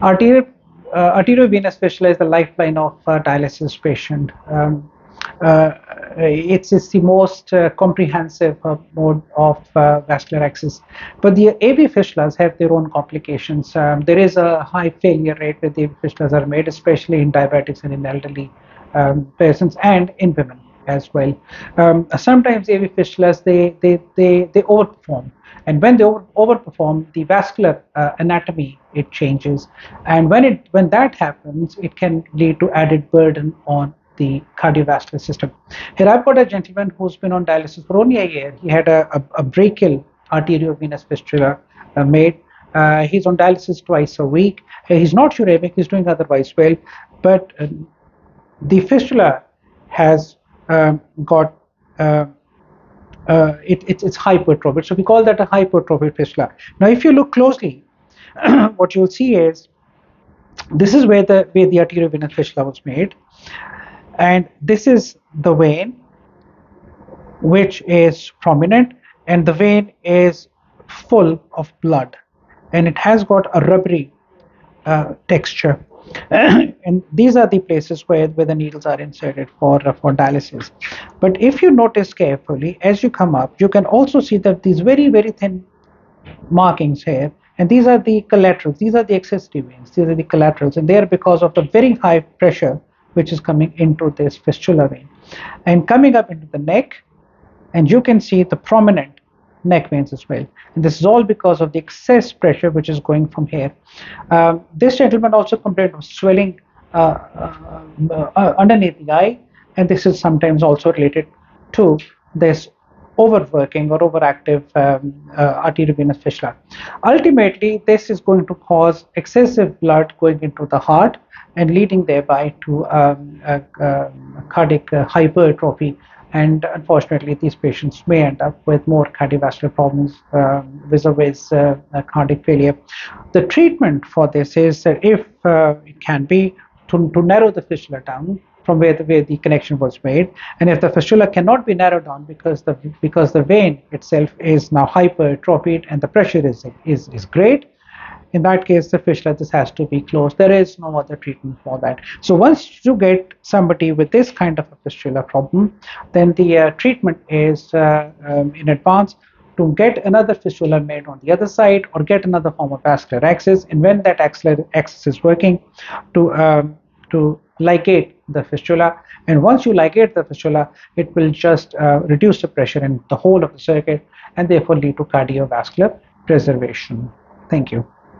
Arteriovenous fistula is the lifeline of a dialysis patient. It's the most comprehensive mode of vascular access. But the AV fistulas have their own complications. There is a high failure rate with the AV fistulas are made, especially in diabetics and in elderly patients and in women as well. Sometimes AV fistulas they overperform, and when they overperform, the vascular anatomy it changes, and when that happens, it can lead to added burden on the cardiovascular system. Here I've got a gentleman who's been on dialysis for only a year. He had a brachial arteriovenous fistula made. He's on dialysis twice a week. He's not uremic. He's doing otherwise well, but the fistula has got it's hypertrophic. So we call that a hypertrophic fistula. Now, if you look closely, what you'll see is this is where the arteriovenous fistula was made, and this is the vein, which is prominent, and the vein is full of blood, and it has got a rubbery texture. And these are the places where the needles are inserted for dialysis. But if you notice carefully, as you come up, you can also see that these very, very thin markings here, and these are the collaterals, these are the accessory veins, these are the collaterals, and they are because of the very high pressure which is coming into this fistula vein and coming up into the neck, and you can see the prominent neck veins as well. And this is all because of the excess pressure which is going from here. This gentleman also complained of swelling underneath the eye, and this is sometimes also related to this overworking or overactive arteriovenous fistula. Ultimately, this is going to cause excessive blood going into the heart and leading thereby to cardiac hypertrophy. And unfortunately, these patients may end up with more cardiovascular problems, vis-a-vis cardiac failure. The treatment for this is that if it can be to narrow the fistula down from where the connection was made, and if the fistula cannot be narrowed down because the vein itself is now hypertrophied and the pressure is great, in that case the fistula just has to be closed. There is no other treatment for that. So once you get somebody with this kind of a fistula problem, then the treatment is in advance to get another fistula made on the other side or get another form of vascular access, and when that access is working, to ligate the fistula. And once you ligate the fistula, it will just reduce the pressure in the whole of the circuit and therefore lead to cardiovascular preservation. Thank you.